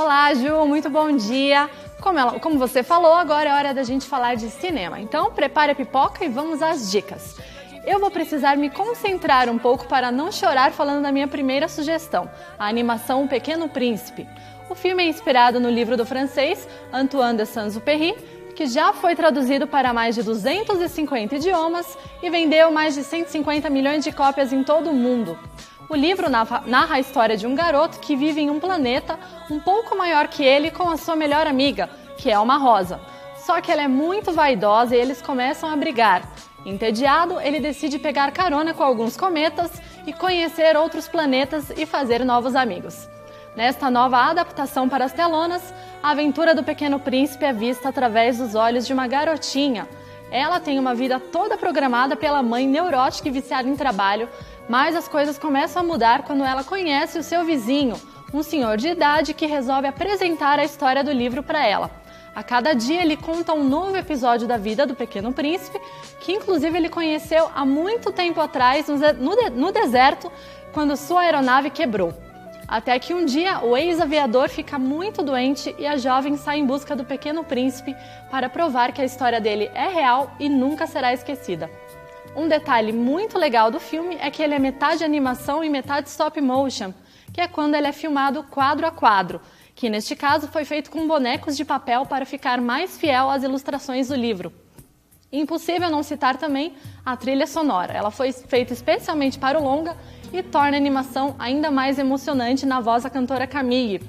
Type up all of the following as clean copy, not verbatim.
Olá, Ju, muito bom dia. Como você falou, agora é hora da gente falar de cinema. Então, prepare a pipoca e vamos às dicas. Eu vou precisar me concentrar um pouco para não chorar falando da minha primeira sugestão, a animação O Pequeno Príncipe. O filme é inspirado no livro do francês Antoine de Saint-Exupéry, que já foi traduzido para mais de 250 idiomas e vendeu mais de 150 milhões de cópias em todo o mundo. O livro narra a história de um garoto que vive em um planeta um pouco maior que ele com a sua melhor amiga, que é uma rosa. Só que ela é muito vaidosa e eles começam a brigar. Entediado, ele decide pegar carona com alguns cometas e conhecer outros planetas e fazer novos amigos. Nesta nova adaptação para as telonas, a aventura do Pequeno Príncipe é vista através dos olhos de uma garotinha. Ela tem uma vida toda programada pela mãe neurótica e viciada em trabalho, mas as coisas começam a mudar quando ela conhece o seu vizinho, um senhor de idade que resolve apresentar a história do livro para ela. A cada dia ele conta um novo episódio da vida do Pequeno Príncipe, que inclusive ele conheceu há muito tempo atrás no deserto, quando sua aeronave quebrou. Até que um dia o ex-aviador fica muito doente e a jovem sai em busca do Pequeno Príncipe para provar que a história dele é real e nunca será esquecida. Um detalhe muito legal do filme é que ele é metade animação e metade stop motion, que é quando ele é filmado quadro a quadro, que neste caso foi feito com bonecos de papel para ficar mais fiel às ilustrações do livro. Impossível não citar também a trilha sonora. Ela foi feita especialmente para o longa e torna a animação ainda mais emocionante na voz da cantora Camille.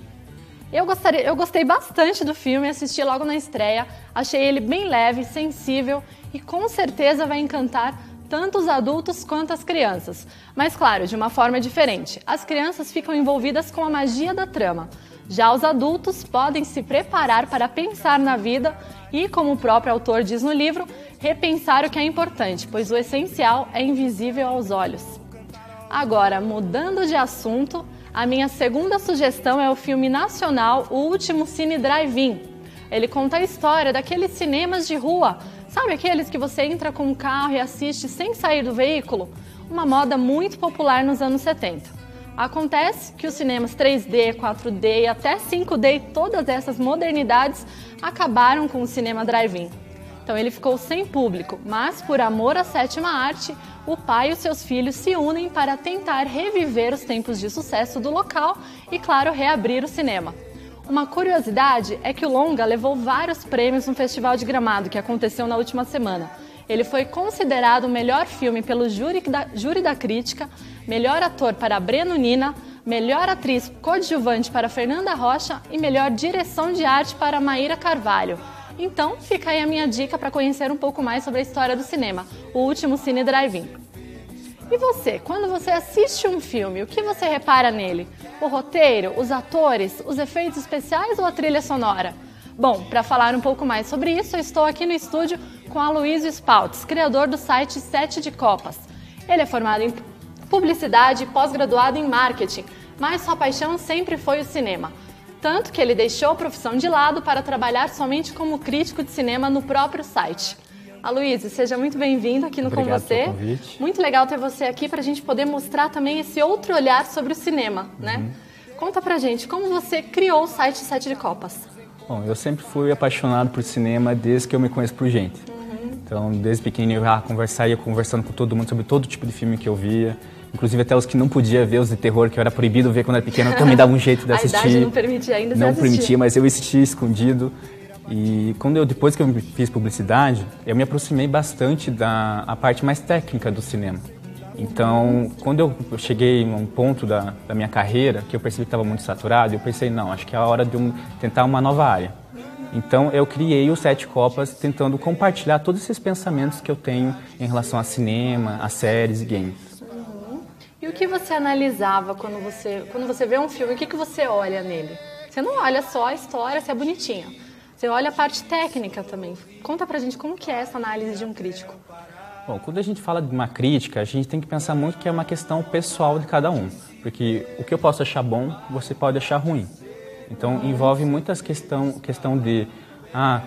Eu gostei bastante do filme, assisti logo na estreia, achei ele bem leve, sensível e com certeza vai encantar tanto os adultos quanto as crianças. Mas claro, de uma forma diferente. As crianças ficam envolvidas com a magia da trama. Já os adultos podem se preparar para pensar na vida e, como o próprio autor diz no livro, repensar o que é importante, pois o essencial é invisível aos olhos. Agora, mudando de assunto, a minha segunda sugestão é o filme nacional O Último Cine Drive-In. Ele conta a história daqueles cinemas de rua, sabe aqueles que você entra com um carro e assiste sem sair do veículo? Uma moda muito popular nos anos 70. Acontece que os cinemas 3D, 4D e até 5D e todas essas modernidades acabaram com o cinema drive-in. Então ele ficou sem público, mas por amor à sétima arte, o pai e os seus filhos se unem para tentar reviver os tempos de sucesso do local e, claro, reabrir o cinema. Uma curiosidade é que o longa levou vários prêmios no Festival de Gramado, que aconteceu na última semana. Ele foi considerado o melhor filme pelo júri da crítica, melhor ator para Breno Nina, melhor atriz coadjuvante para Fernanda Rocha e melhor direção de arte para Maíra Carvalho. Então, fica aí a minha dica para conhecer um pouco mais sobre a história do cinema, O Último Cine Drive-In. E você, quando você assiste um filme, o que você repara nele? O roteiro, os atores, os efeitos especiais ou a trilha sonora? Bom, para falar um pouco mais sobre isso, eu estou aqui no estúdio com Aloysio Spaltz, criador do site Sete de Copas. Ele é formado em publicidade e pós-graduado em marketing, mas sua paixão sempre foi o cinema. Tanto que ele deixou a profissão de lado para trabalhar somente como crítico de cinema no próprio site. Aloysio, seja muito bem-vindo aqui no Com Você. Pelo convite. Muito legal ter você aqui para a gente poder mostrar também esse outro olhar sobre o cinema, né? Conta pra gente, como você criou o site Sete de Copas? Bom, eu sempre fui apaixonado por cinema desde que eu me conheço por gente. Então, desde pequeno eu já ia conversando com todo mundo sobre todo tipo de filme que eu via. Inclusive até os que não podia ver, os de terror, que eu era proibido ver quando era pequeno, eu também dava um jeito de assistir. A idade não permitia ainda Não permitia, mas eu assistia escondido. E depois que eu fiz publicidade, eu me aproximei bastante da parte mais técnica do cinema. Então, quando eu cheguei a um ponto da minha carreira, que eu percebi que estava muito saturado, eu pensei, não, acho que é a hora de eu tentar uma nova área. Então, eu criei o Sete Copas, tentando compartilhar todos esses pensamentos que eu tenho em relação a cinema, a séries e games. E o que você analisava quando você vê um filme? O que você olha nele? Você não olha só a história, se é bonitinha. Você olha a parte técnica também. Conta pra gente como que é essa análise de um crítico. Bom, quando a gente fala de uma crítica, a gente tem que pensar muito que é uma questão pessoal de cada um. Porque o que eu posso achar bom, você pode achar ruim. Então, envolve muitas questão de... a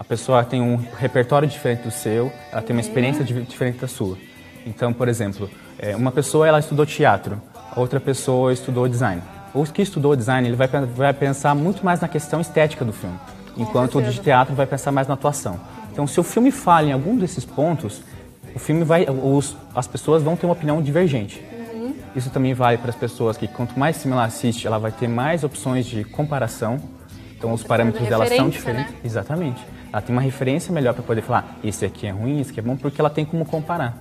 pessoa tem um repertório diferente do seu, ela tem uma experiência diferente da sua. Então, por exemplo, uma pessoa ela estudou teatro, outra pessoa estudou design. ou que estudou design, ele vai pensar muito mais na questão estética do filme, enquanto o de teatro vai pensar mais na atuação. Então, se o filme falha em algum desses pontos, o filme as pessoas vão ter uma opinião divergente. Isso também vale para as pessoas que, quanto mais filme ela assiste, ela vai ter mais opções de comparação. Então, os parâmetros dela são diferentes. Né? Exatamente. Ela tem uma referência melhor para poder falar, esse aqui é ruim, esse aqui é bom, porque ela tem como comparar.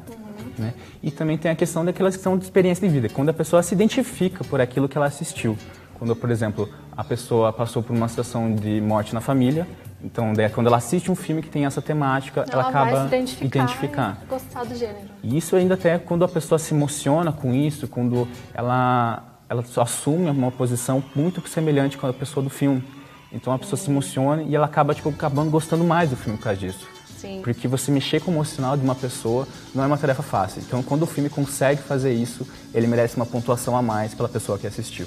Né? E também tem a questão daquela questão de experiência de vida, quando a pessoa se identifica por aquilo que ela assistiu. Quando, por exemplo, a pessoa passou por uma situação de morte na família, então, quando ela assiste um filme que tem essa temática, ela acaba vai se identificar. E gostar do gênero. E isso ainda até quando a pessoa se emociona com isso, quando ela assume uma posição muito semelhante com a pessoa do filme. Então a pessoa se emociona e ela acaba acabando gostando mais do filme por causa disso. Sim. Porque você mexer com o emocional de uma pessoa não é uma tarefa fácil. Então quando o filme consegue fazer isso, ele merece uma pontuação a mais pela pessoa que assistiu.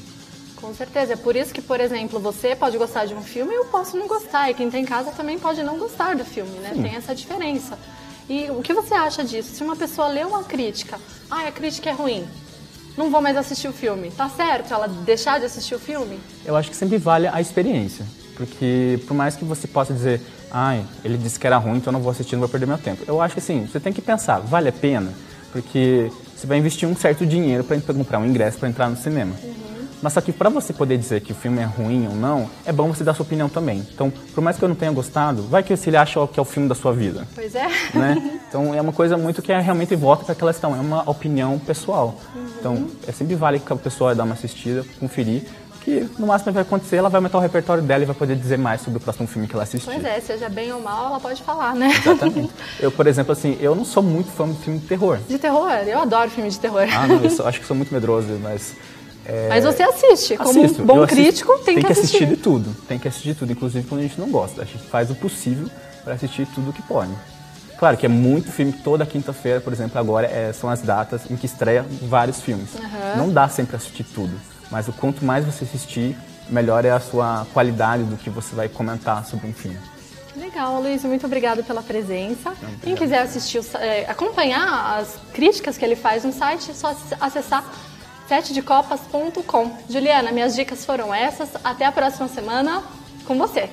Com certeza, é por isso que, por exemplo, você pode gostar de um filme e eu posso não gostar, e quem tem em casa também pode não gostar do filme, né? Sim. Tem essa diferença. E o que você acha disso? Se uma pessoa lê uma crítica, a crítica é ruim, não vou mais assistir o filme, tá certo ela deixar de assistir o filme? Eu acho que sempre vale a experiência, porque por mais que você possa dizer, ele disse que era ruim, então eu não vou assistir, não vou perder meu tempo. Eu acho que assim, você tem que pensar, vale a pena? Porque você vai investir um certo dinheiro para comprar um ingresso para entrar no cinema. Mas só que para você poder dizer que o filme é ruim ou não, é bom você dar sua opinião também. Então, por mais que eu não tenha gostado, vai que se ele acha que é o filme da sua vida. Pois é. Né? Então, é uma coisa muito que realmente volta para aquela questão, é uma opinião pessoal. Então, é sempre vale que a pessoa dê uma assistida, conferir, que no máximo que vai acontecer, ela vai aumentar o repertório dela e vai poder dizer mais sobre o próximo filme que ela assistiu. Pois é, seja bem ou mal, ela pode falar, né? Exatamente. Eu, por exemplo, assim, eu não sou muito fã de filme de terror. De terror? Eu adoro filme de terror. Não, acho que sou muito medroso, mas... Mas você assiste, como um bom crítico, tem que assistir. De tudo, tem que assistir de tudo, inclusive quando a gente não gosta. A gente faz o possível para assistir tudo o que pode. Claro que é muito filme, toda quinta-feira, por exemplo, agora são as datas em que estreia vários filmes. Não dá sempre para assistir tudo, mas o quanto mais você assistir, melhor é a sua qualidade do que você vai comentar sobre um filme. Legal, Luiz, muito obrigada pela presença. Quem quiser assistir, acompanhar as críticas que ele faz no site, é só acessar setedecopas.com. Juliana, minhas dicas foram essas. Até a próxima semana com você.